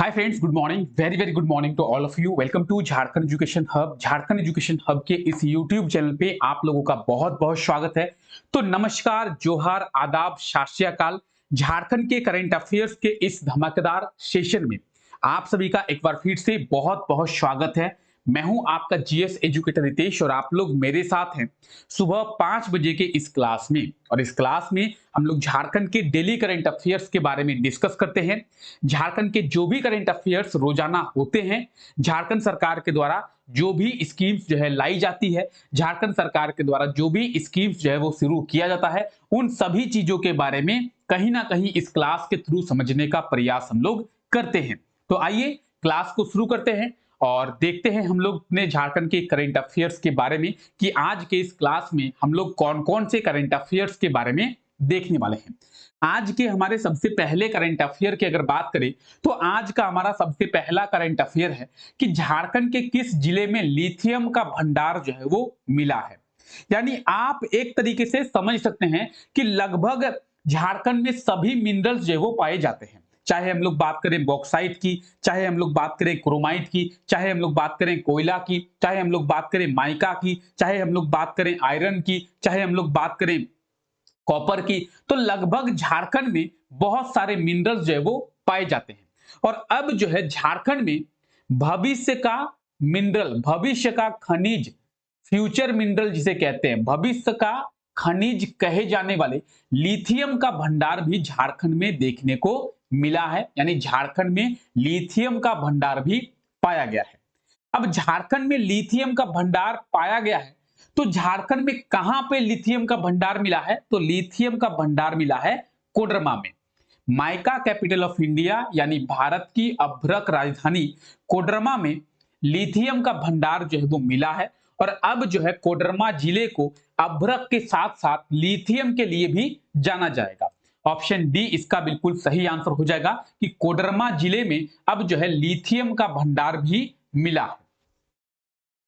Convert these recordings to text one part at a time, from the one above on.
Hi friends, good morning. Very very good morning to all of you. Welcome to Jharkhand education hub. Jharkhand education hub के इस YouTube channel पे आप लोगों का बहुत बहुत स्वागत है। तो नमस्कार, जोहार, आदाब, सत श्री अकाल। झारखंड के करंट अफेयर्स के इस धमाकेदार सेशन में आप सभी का एक बार फिर से बहुत बहुत स्वागत है। मैं हूं आपका जीएस एजुकेटर रितेश और आप लोग मेरे साथ हैं सुबह 5 बजे के इस क्लास में। और इस क्लास में हम लोग झारखंड के डेली करंट अफेयर्स के बारे में डिस्कस करते हैं। झारखंड के जो भी करंट अफेयर्स रोजाना होते हैं, झारखंड सरकार के द्वारा जो भी स्कीम्स जो है लाई जाती है, झारखंड सरकार के द्वारा जो भी स्कीम्स जो है वो शुरू किया जाता है, उन सभी चीजों के बारे में कहीं ना कहीं इस क्लास के थ्रू समझने का प्रयास हम लोग करते हैं। तो आइए क्लास को शुरू करते हैं और देखते हैं हम लोग अपने झारखंड के करंट अफेयर्स के बारे में कि आज के इस क्लास में हम लोग कौन कौन से करंट अफेयर्स के बारे में देखने वाले हैं। आज के हमारे सबसे पहले करंट अफेयर की अगर बात करें तो आज का हमारा सबसे पहला करंट अफेयर है कि झारखंड के किस जिले में लिथियम का भंडार जो है वो मिला है। यानी आप एक तरीके से समझ सकते हैं कि लगभग झारखंड में सभी मिनरल्स जो है वो पाए जाते हैं। चाहे हम लोग बात करें बॉक्साइट की, चाहे हम लोग बात करें क्रोमाइट की, चाहे हम लोग बात करें कोयला की, चाहे हम लोग बात करें माइका की, चाहे हम लोग बात करें आयरन की, चाहे हम लोग बात करें कॉपर की, तो लगभग झारखंड में बहुत सारे मिनरल्स जो है वो पाए जाते हैं। और अब जो है झारखंड में भविष्य का मिनरल, भविष्य का खनिज, फ्यूचर मिनरल जिसे कहते हैं, भविष्य का खनिज कहे जाने वाले लिथियम का भंडार भी झारखंड में देखने को मिला है। यानी झारखंड में लिथियम का भंडार भी पाया गया है। अब झारखंड में लिथियम का भंडार पाया गया है, तो झारखंड में कहां पे लिथियम का भंडार मिला है? तो लिथियम का भंडार मिला है कोडरमा में। माइका कैपिटल ऑफ इंडिया यानी भारत की अभ्रक राजधानी कोडरमा में लिथियम का भंडार जो है वो मिला है। और अब जो है कोडरमा जिले को अभ्रक के साथ साथ लिथियम के लिए भी जाना जाएगा। ऑप्शन डी इसका बिल्कुल सही आंसर हो जाएगा कि कोडरमा जिले में अब जो है लिथियम का भंडार भी मिला है।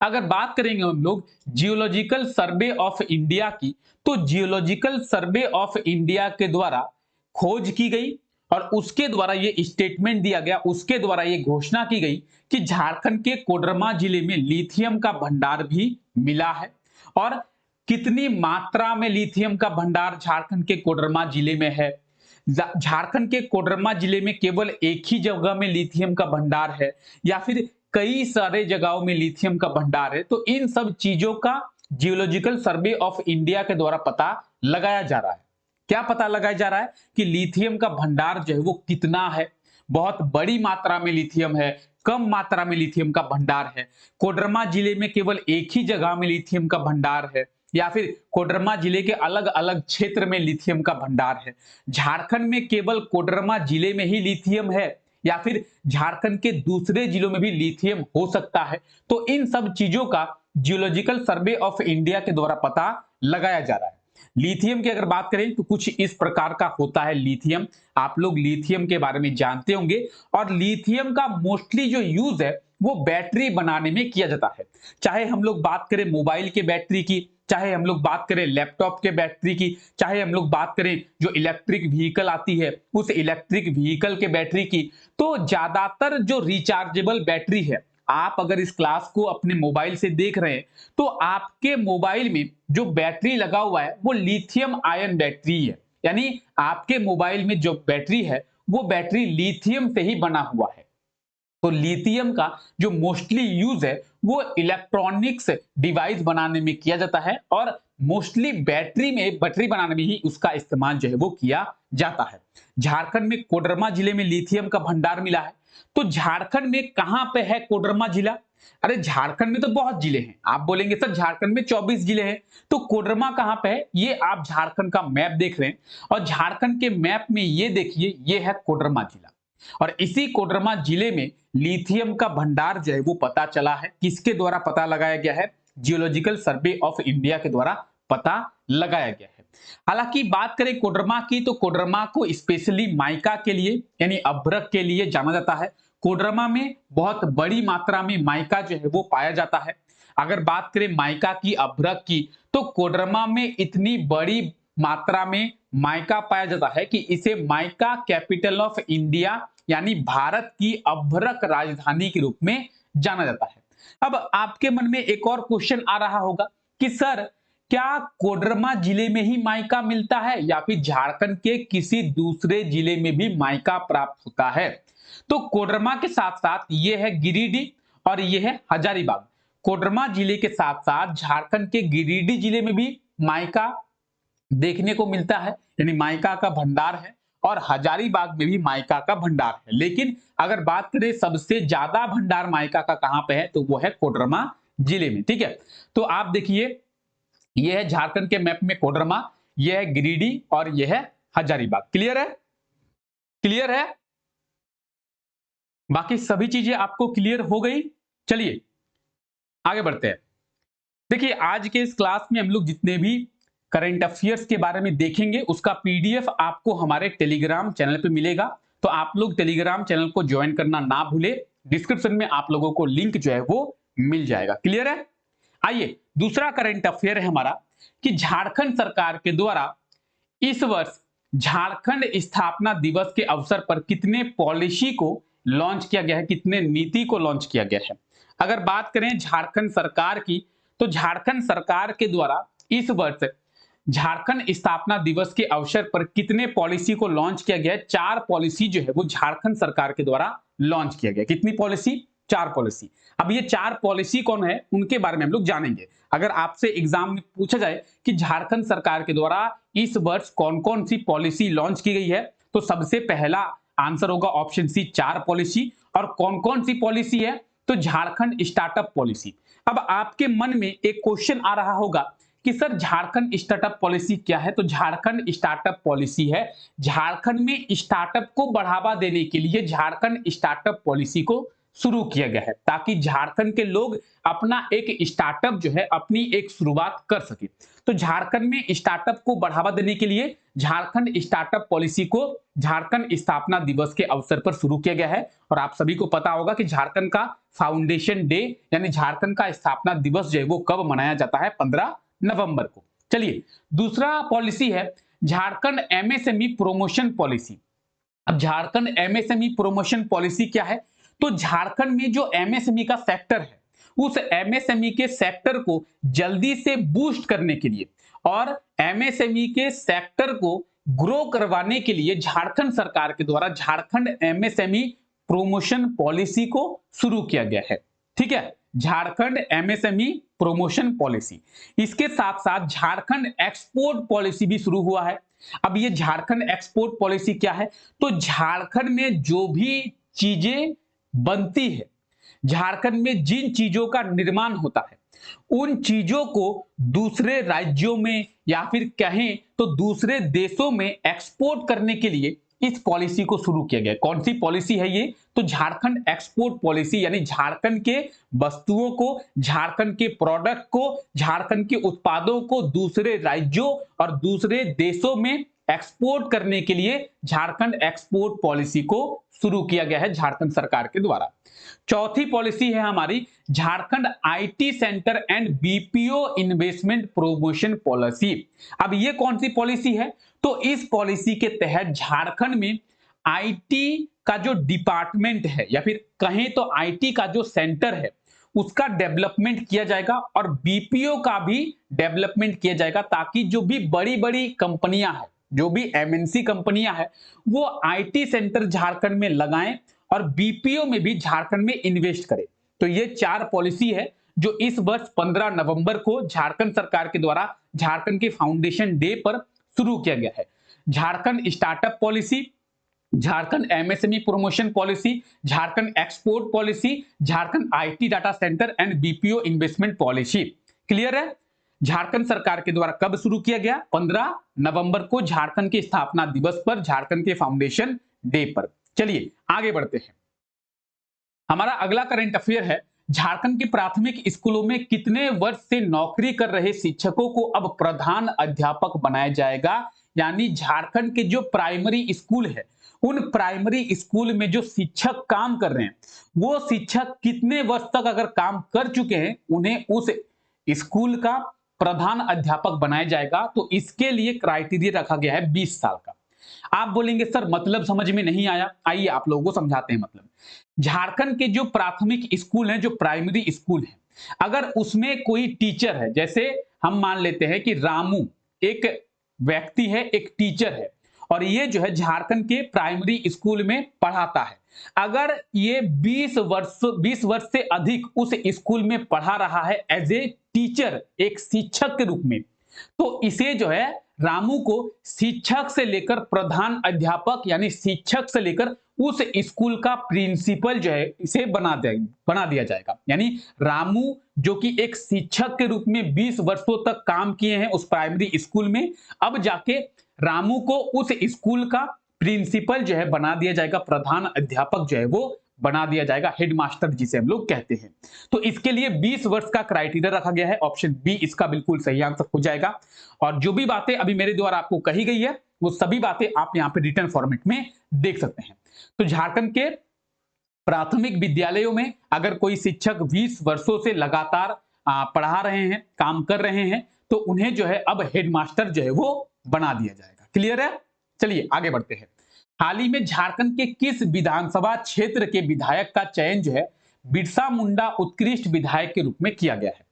अगर बात करेंगे हम लोग जियोलॉजिकल सर्वे ऑफ इंडिया की, तो जियोलॉजिकल सर्वे ऑफ इंडिया के द्वारा खोज की गई और उसके द्वारा ये स्टेटमेंट दिया गया, उसके द्वारा ये घोषणा की गई कि झारखंड के कोडरमा जिले में लिथियम का भंडार भी मिला है। और कितनी मात्रा में लिथियम का भंडार झारखंड के कोडरमा जिले में है? झारखंड के कोडरमा जिले में केवल एक ही जगह में लिथियम का भंडार है या फिर कई सारे जगहों में लिथियम का भंडार है? तो इन सब चीजों का जियोलॉजिकल सर्वे ऑफ इंडिया के द्वारा पता लगाया जा रहा है। क्या पता लगाया जा रहा है? कि लिथियम का भंडार जो है वो कितना है, बहुत बड़ी मात्रा में लिथियम है, कम मात्रा में लिथियम का भंडार है, कोडरमा जिले में केवल एक ही जगह में लिथियम का भंडार है या फिर कोडरमा जिले के अलग अलग क्षेत्र में लिथियम का भंडार है, झारखंड में केवल कोडरमा जिले में ही लिथियम है या फिर झारखंड के दूसरे जिलों में भी लिथियम हो सकता है। तो इन सब चीजों का जियोलॉजिकल सर्वे ऑफ इंडिया के द्वारा पता लगाया जा रहा है। लिथियम की अगर बात करें तो कुछ इस प्रकार का होता है लिथियम। आप लोग लिथियम के बारे में जानते होंगे और लिथियम का मोस्टली जो यूज है वो बैटरी बनाने में किया जाता है। चाहे हम लोग बात करें मोबाइल के बैटरी की, चाहे हम लोग बात करें लैपटॉप के बैटरी की, चाहे हम लोग बात करें जो इलेक्ट्रिक व्हीकल आती है उस इलेक्ट्रिक व्हीकल के बैटरी की, तो ज्यादातर जो रिचार्जेबल बैटरी है, आप अगर इस क्लास को अपने मोबाइल से देख रहे हैं तो आपके मोबाइल में जो बैटरी लगा हुआ है वो लिथियम आयन बैटरी है। यानी आपके मोबाइल में जो बैटरी है वो बैटरी लिथियम से ही बना हुआ है। तो लिथियम का जो मोस्टली यूज है वो इलेक्ट्रॉनिक्स डिवाइस बनाने में किया जाता है और मोस्टली बैटरी बनाने में ही उसका इस्तेमाल जो है वो किया जाता है। झारखंड में कोडरमा जिले में लिथियम का भंडार मिला है। तो झारखंड में कहां पे है कोडरमा जिला? अरे झारखंड में तो बहुत जिले हैं। आप बोलेंगे सर झारखंड में 24 जिले हैं, तो कोडरमा कहां पे है? ये आप झारखंड का मैप देख रहे हैं और झारखंड के मैप में ये देखिए, ये है कोडरमा जिला। और इसी कोडरमा जिले में लिथियम का भंडार जो है वो पता चला है। किसके द्वारा पता लगाया गया है? जियोलॉजिकल सर्वे ऑफ इंडिया के द्वारा पता लगाया गया है। हालांकि बात करें कोडरमा की, तो कोडरमा को स्पेशली माइका के लिए यानी अभ्रक के लिए जाना जाता है। कोडरमा में बहुत बड़ी मात्रा में माइका जो है वो पाया जाता है। अगर बात करें माइका की, अभ्रक की, तो कोडरमा में इतनी बड़ी मात्रा में मायका पाया जाता है कि इसे मायका कैपिटल ऑफ इंडिया यानी भारत की अभ्रक राजधानी के रूप में जाना जाता है। अब आपके मन में एक और क्वेश्चन आ रहा होगा कि सर क्या कोडरमा जिले में ही मायका मिलता है या फिर झारखंड के किसी दूसरे जिले में भी मायका प्राप्त होता है? तो कोडरमा के साथ साथ ये है गिरिडीह और ये है हजारीबाग। कोडरमा जिले के साथ साथ झारखंड के गिरिडीह जिले में भी मायका देखने को मिलता है, यानी मायका का भंडार है, और हजारीबाग में भी मायका का भंडार है। लेकिन अगर बात करें सबसे ज्यादा भंडार मायका का कहां पे है, तो वो है कोडरमा जिले में। ठीक है, तो आप देखिए ये है झारखंड के मैप में कोडरमा, ये है गिरिडीह और ये है हजारीबाग। क्लियर है? क्लियर है? बाकी सभी चीजें आपको क्लियर हो गई। चलिए आगे बढ़ते हैं। देखिए आज के इस क्लास में हम लोग जितने भी करंट अफेयर्स के बारे में देखेंगे उसका पीडीएफ आपको हमारे टेलीग्राम चैनल पे मिलेगा, तो आप लोग टेलीग्राम चैनल को ज्वाइन करना ना भूले। डिस्क्रिप्शन में आप लोगों को लिंक जो है वो मिल जाएगा। क्लियर है? आइए दूसरा करंट अफेयर है हमारा कि झारखंड सरकार के द्वारा इस वर्ष झारखंड स्थापना दिवस के अवसर पर कितने पॉलिसी को लॉन्च किया गया है, कितने नीति को लॉन्च किया गया है। अगर बात करें झारखंड सरकार की, तो झारखंड सरकार के द्वारा इस वर्ष झारखंड स्थापना दिवस के अवसर पर कितने पॉलिसी को लॉन्च किया गया है? 4 पॉलिसी जो है वो झारखंड सरकार के द्वारा लॉन्च किया गया। कितनी पॉलिसी? 4 पॉलिसी। अब ये 4 पॉलिसी कौन है उनके बारे में हम लोग जानेंगे। अगर आपसे एग्जाम में पूछा जाए कि झारखंड सरकार के द्वारा इस वर्ष कौन कौन सी पॉलिसी लॉन्च की गई है, तो सबसे पहला आंसर होगा ऑप्शन सी 4 पॉलिसी। और कौन कौन सी पॉलिसी है? तो झारखंड स्टार्टअप पॉलिसी। अब आपके मन में एक क्वेश्चन आ रहा होगा कि सर झारखंड स्टार्टअप पॉलिसी क्या है? तो झारखंड स्टार्टअप पॉलिसी है झारखंड में स्टार्टअप को बढ़ावा देने के लिए झारखंड स्टार्टअप पॉलिसी को शुरू किया गया है, ताकि झारखंड के लोग अपना एक स्टार्टअप जो है अपनी एक शुरुआत कर सके। तो झारखंड में स्टार्टअप को बढ़ावा देने के लिए झारखंड स्टार्टअप पॉलिसी को झारखंड स्थापना दिवस के अवसर पर शुरू किया गया है। और आप सभी को पता होगा कि झारखंड का फाउंडेशन डे यानी झारखंड का स्थापना दिवस जो है वो कब मनाया जाता है? 15 नवंबर को। चलिए दूसरा पॉलिसी है झारखंड एमएसएमई प्रमोशन पॉलिसी। अब झारखंड एमएसएमई प्रमोशन पॉलिसी क्या है? तो झारखंड में जो एमएसएमई का सेक्टर है उस एमएसएमई के सेक्टर को जल्दी से बूस्ट करने के लिए और एमएसएमई के सेक्टर को ग्रो करवाने के लिए झारखंड सरकार के द्वारा झारखंड एमएसएमई प्रमोशन पॉलिसी को शुरू किया गया है। ठीक है, झारखंड एमएसएमई प्रमोशन पॉलिसी। इसके साथ साथ झारखंड एक्सपोर्ट पॉलिसी भी शुरू हुआ है। अब ये झारखंड एक्सपोर्ट पॉलिसी क्या है? तो झारखंड में जो भी चीजें बनती है, झारखंड में जिन चीजों का निर्माण होता है, उन चीजों को दूसरे राज्यों में या फिर कहें तो दूसरे देशों में एक्सपोर्ट करने के लिए इस पॉलिसी को शुरू किया गया। कौन सी पॉलिसी है ये? तो झारखंड एक्सपोर्ट पॉलिसी, यानी झारखंड के वस्तुओं को, झारखंड के प्रोडक्ट को, झारखंड के उत्पादों को दूसरे राज्यों और दूसरे देशों में एक्सपोर्ट करने के लिए झारखंड एक्सपोर्ट पॉलिसी को शुरू किया गया है झारखंड सरकार के द्वारा। चौथी पॉलिसी है हमारी Jharkhand IT centre and BPO investment promotion policy. अब ये कौन सी पॉलिसी है? तो इस पॉलिसी के तहत झारखंड में आईटी का जो डिपार्टमेंट है या फिर कहें तो आईटी का जो सेंटर है उसका डेवलपमेंट किया जाएगा और बीपीओ का भी डेवलपमेंट किया जाएगा, ताकि जो भी बड़ी बड़ी कंपनियां हैं, जो भी एमएनसी कंपनियां हैं, वो आईटी सेंटर झारखंड में लगाएं और बीपीओ में भी झारखंड में इन्वेस्ट करें। तो ये 4 पॉलिसी है जो इस वर्ष 15 नवंबर को झारखंड सरकार के द्वारा झारखंड के फाउंडेशन डे पर शुरू किया गया है। Jharkhand startup policy, Jharkhand MSME promotion policy, Jharkhand export policy, Jharkhand IT data centre and BPO investment policy. Clear है? झारखंड सरकार के द्वारा कब शुरू किया गया? 15 नवंबर को झारखंड के स्थापना दिवस पर, झारखंड के फाउंडेशन डे पर। चलिए आगे बढ़ते हैं। हमारा अगला करंट अफेयर है झारखंड के प्राथमिक स्कूलों में कितने वर्ष से नौकरी कर रहे शिक्षकों को अब प्रधान अध्यापक बनाया जाएगा। यानी झारखंड के जो प्राइमरी स्कूल है उन प्राइमरी स्कूल में जो शिक्षक काम कर रहे हैं वो शिक्षक कितने वर्ष तक अगर काम कर चुके हैं उन्हें उस स्कूल का प्रधान अध्यापक बनाया जाएगा, तो इसके लिए क्राइटेरिया रखा गया है 20 साल का। आप बोलेंगे सर मतलब समझ में नहीं आया, आइए आप लोगों को समझाते हैं। मतलब झारखंड के जो प्राथमिक स्कूल हैं, जो प्राइमरी स्कूल हैं, अगर उसमें कोई टीचर है, जैसे हम मान लेते हैं कि रामू एक व्यक्ति है, एक टीचर है, और ये जो है झारखंड के प्राइमरी स्कूल में पढ़ाता है। अगर ये 20 वर्ष से अधिक उस स्कूल में पढ़ा रहा है एज ए टीचर, एक शिक्षक के रूप में, तो इसे जो है रामू को शिक्षक से लेकर प्रधान अध्यापक यानी शिक्षक से लेकर उस स्कूल का प्रिंसिपल जो है इसे बना दिया जाएगा। यानी रामू जो कि एक शिक्षक के रूप में 20 वर्षों तक काम किए हैं उस प्राइमरी स्कूल में, अब जाके रामू को उस स्कूल का प्रिंसिपल जो है बना दिया जाएगा, प्रधान अध्यापक जो है वो बना दिया जाएगा, हेडमास्टर जिसे हम लोग कहते हैं। तो इसके लिए 20 वर्ष का क्राइटेरिया रखा गया है। ऑप्शन बी इसका बिल्कुल सही आंसर हो जाएगा। और जो भी बातें अभी मेरे द्वारा आपको कही गई है वो सभी बातें आप यहाँ पे रिटर्न फॉर्मेट में देख सकते हैं। तो झारखंड के प्राथमिक विद्यालयों में अगर कोई शिक्षक 20 वर्षों से लगातार पढ़ा रहे हैं, काम कर रहे हैं, तो उन्हें जो है अब हेडमास्टर जो है वो बना दिया जाएगा। क्लियर है? चलिए आगे बढ़ते हैं। हाल ही में झारखंड के किस विधानसभा क्षेत्र के विधायक का चयन जो है बिरसा मुंडा उत्कृष्ट विधायक के रूप में किया गया है?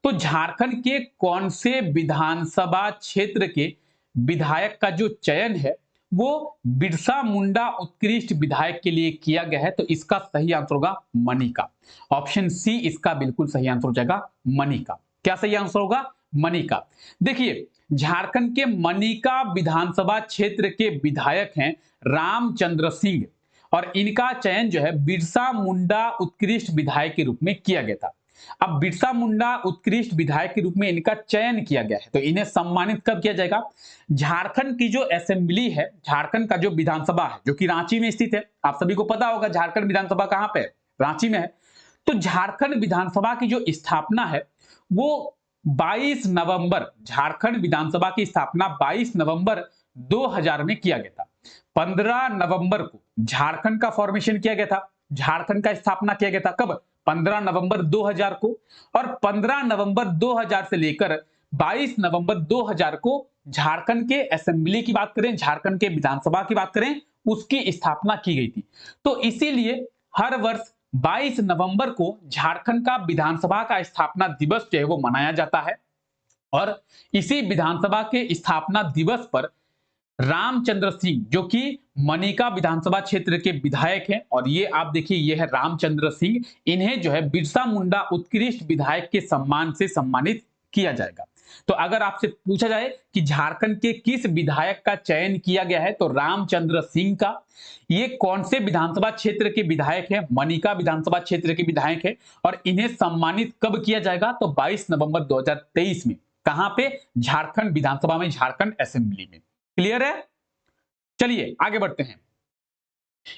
तो झारखंड के कौन से विधानसभा क्षेत्र के विधायक का जो चयन है वो बिरसा मुंडा उत्कृष्ट विधायक के लिए किया गया है? तो इसका सही आंसर होगा मनिका। ऑप्शन सी इसका बिल्कुल सही आंसर हो जाएगा, मनिका। क्या सही आंसर होगा? मनिका। देखिए झारखंड के मनिका विधानसभा क्षेत्र के विधायक हैं रामचंद्र सिंह, और इनका चयन जो है बिरसा मुंडा उत्कृष्ट विधायक के रूप में किया गया था। अब बिरसा मुंडा उत्कृष्ट विधायक के रूप में इनका चयन किया गया है, तो इन्हें सम्मानित कब किया जाएगा? झारखंड की जो असेंबली है, झारखंड का जो विधानसभा है जो कि रांची में स्थित है, आप सभी को पता होगा झारखंड विधानसभा कहां पे है? रांची में है। तो झारखंड विधानसभा की जो स्थापना है वो 22 नवंबर, झारखंड विधानसभा की स्थापना 22 नवंबर 2000 में किया गया था। 15 नवंबर को झारखंड का फॉर्मेशन किया गया था, झारखंड का स्थापना किया गया था कब? 15 नवंबर 2000 को। और 15 नवंबर 2000 से लेकर 22 नवंबर 2000 को झारखंड के असेंबली की बात करें, झारखंड के विधानसभा की बात करें, उसकी स्थापना की गई थी। तो इसीलिए हर वर्ष 22 नवंबर को झारखंड का विधानसभा का स्थापना दिवस जो है वो मनाया जाता है। और इसी विधानसभा के स्थापना दिवस पर रामचंद्र सिंह जो कि मनिका विधानसभा क्षेत्र के विधायक हैं, और ये आप देखिए ये है रामचंद्र सिंह, इन्हें जो है बिरसा मुंडा उत्कृष्ट विधायक के सम्मान से सम्मानित किया जाएगा। तो अगर आपसे पूछा जाए कि झारखंड के किस विधायक का चयन किया गया है, तो रामचंद्र सिंह का। ये कौन से विधानसभा क्षेत्र के विधायक है? मनिका विधानसभा क्षेत्र के विधायक है, और इन्हें सम्मानित कब किया जाएगा? तो 22 नवंबर 2023 में। कहां पे? झारखंड विधानसभा में, झारखंड असेंबली में। क्लियर है? चलिए आगे बढ़ते हैं।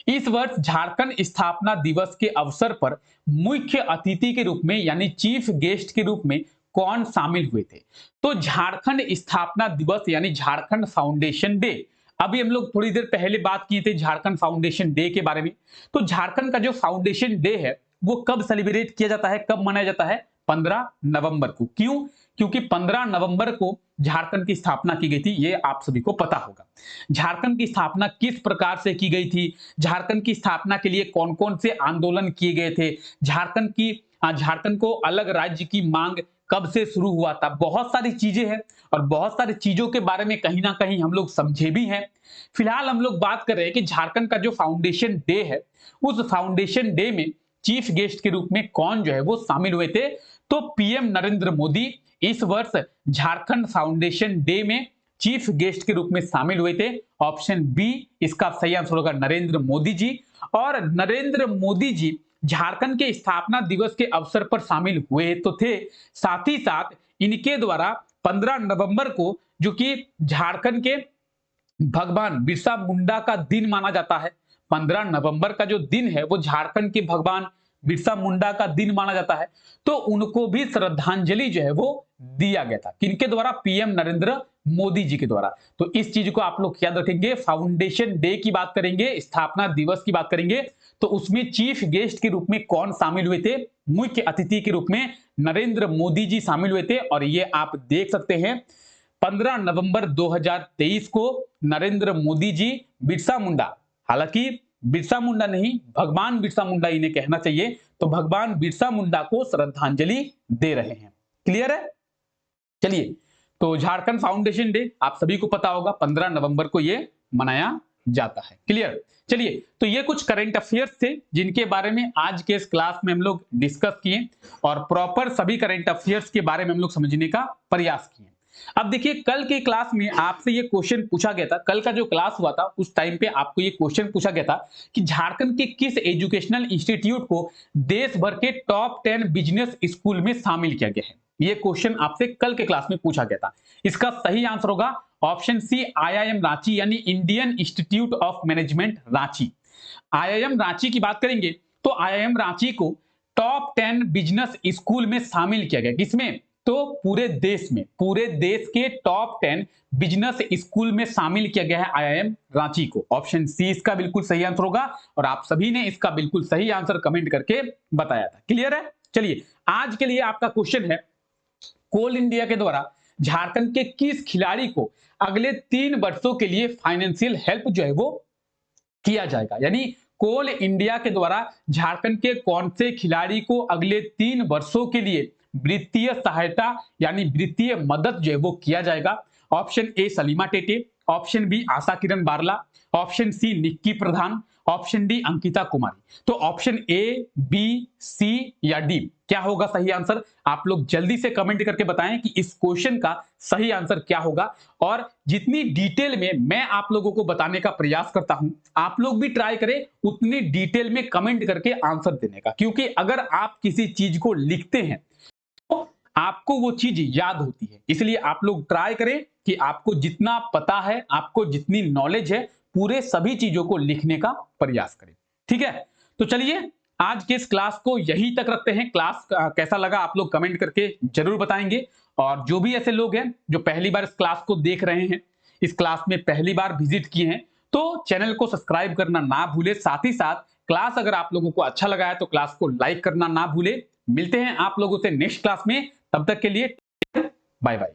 इस वर्ष झारखंड स्थापना दिवस के अवसर पर मुख्य अतिथि के रूप में यानी चीफ गेस्ट के रूप में कौन शामिल हुए थे? तो झारखंड स्थापना दिवस यानी झारखंड फाउंडेशन डे, अभी हम लोग थोड़ी देर पहले बात किए थे झारखंड फाउंडेशन डे के बारे में। तो झारखंड का जो फाउंडेशन डे है वो कब सेलिब्रेट किया जाता है, कब मनाया जाता है? 15 नवंबर को। क्यों? क्योंकि 15 नवंबर को झारखंड की स्थापना की गई थी, ये आप सभी को पता होगा। झारखंड की स्थापना किस प्रकार से की गई थी, झारखंड की स्थापना के लिए कौन कौन से आंदोलन किए गए थे, झारखंड को अलग राज्य की मांग कब से शुरू हुआ था, बहुत सारी चीजें हैं, और बहुत सारी चीजों के बारे में कहीं ना कहीं हम लोग समझे भी हैं। फिलहाल हम लोग बात कर रहे हैं कि झारखंड का जो फाउंडेशन डे है, उस फाउंडेशन डे में चीफ गेस्ट के रूप में कौन जो है वो शामिल हुए थे? तो पीएम नरेंद्र मोदी इस वर्ष झारखंड फाउंडेशन डे में चीफ गेस्ट के रूप में शामिल हुए थे। ऑप्शन बी इसका सही आंसर होगा, नरेंद्र मोदी जी। और नरेंद्र मोदी जी झारखंड के स्थापना दिवस के अवसर पर शामिल हुए तो थे, साथ ही साथ इनके द्वारा 15 नवंबर को, जो कि झारखंड के भगवान बिरसा मुंडा का दिन माना जाता है, 15 नवंबर का जो दिन है वो झारखंड के भगवान बिरसा मुंडा का दिन माना जाता है, तो उनको भी श्रद्धांजलि जो है वो दिया गया था। किनके द्वारा? पीएम नरेंद्र मोदी जी के द्वारा। तो इस चीज को आप लोग याद रखेंगे। फाउंडेशन डे की बात करेंगे, स्थापना दिवस की बात करेंगे, तो उसमें चीफ गेस्ट के रूप में कौन शामिल हुए थे? मुख्य अतिथि के रूप में नरेंद्र मोदी जी शामिल हुए थे। और ये आप देख सकते हैं 15 नवंबर 2023 को नरेंद्र मोदी जी बिरसा मुंडा, हालांकि बिरसा मुंडा नहीं, भगवान बिरसा मुंडा इन्हें कहना चाहिए, तो भगवान बिरसा मुंडा को श्रद्धांजलि दे रहे हैं। क्लियर है? चलिए, तो झारखंड फाउंडेशन डे आप सभी को पता होगा 15 नवंबर को ये मनाया जाता है। क्लियर? चलिए, तो ये कुछ करंट अफेयर्स थे जिनके बारे में आज के इस क्लास में हम लोग डिस्कस किए और प्रॉपर सभी करंट अफेयर्स के बारे में हम लोग समझने का प्रयास किए। अब देखिए, कल के क्लास में आपसे ये क्वेश्चन पूछा गया था, कल का जो क्लास हुआ था उस टाइम पे आपको ये क्वेश्चन पूछा गया था कि झारखंड के किस एजुकेशनल इंस्टीट्यूट को देश भर के टॉप 10 बिजनेस स्कूल में शामिल किया गया है। ये क्वेश्चन आपसे कल के क्लास में पूछा गया था। इसका सही आंसर होगा ऑप्शन सी, आईआईएम रांची, यानी Indian institute of management Ranchi. IIM Ranchi की बात करेंगे तो आईआईएम रांची को टॉप 10 बिजनेस स्कूल में शामिल किया गया। किसमें? तो पूरे देश में, पूरे देश के टॉप 10 बिजनेस स्कूल में शामिल किया गया है आईआईएम रांची को। ऑप्शन सी इसका बिल्कुल सही आंसर होगा और आप सभी ने इसका बिल्कुल सही आंसर कमेंट करके बताया था। क्लियर है? चलिए, आज के लिए आपका क्वेश्चन है, कोल इंडिया के द्वारा झारखंड के किस खिलाड़ी को अगले 3 वर्षों के लिए फाइनेंशियल हेल्प जो है वो किया जाएगा? यानी कोल इंडिया के द्वारा झारखंड के कौन से खिलाड़ी को अगले 3 वर्षों के लिए वित्तीय सहायता यानी वित्तीय मदद जो है वो किया जाएगा? Option A Salima Tete, option B Asha Kiran Barla, option C Nikki Pradhan, option D Ankita Kumari. तो ऑप्शन ए, बी, सी या डी क्या होगा सही आंसर? आप लोग जल्दी से कमेंट करके बताएं कि इस क्वेश्चन का सही आंसर क्या होगा। और जितनी डिटेल में मैं आप लोगों को बताने का प्रयास करता हूं, आप लोग भी ट्राई करें उतनी डिटेल में कमेंट करके आंसर देने का, क्योंकि अगर आप किसी चीज को लिखते हैं तो आपको वो चीज याद होती है। इसलिए आप लोग ट्राई करें कि आपको जितना पता है, आपको जितनी नॉलेज है, पूरे सभी चीजों को लिखने का प्रयास करें। ठीक है? तो चलिए, आज के इस क्लास को यहीं तक रखते हैं। क्लास कैसा लगा आप लोग कमेंट करके जरूर बताएंगे। और जो भी ऐसे लोग हैं जो पहली बार इस क्लास को देख रहे हैं, इस क्लास में पहली बार विजिट किए हैं, तो चैनल को सब्सक्राइब करना ना भूले। साथ ही साथ क्लास अगर आप लोगों को अच्छा लगा है तो क्लास को लाइक करना ना भूले। मिलते हैं आप लोगों से नेक्स्ट क्लास में, तब तक के लिए बाय बाय।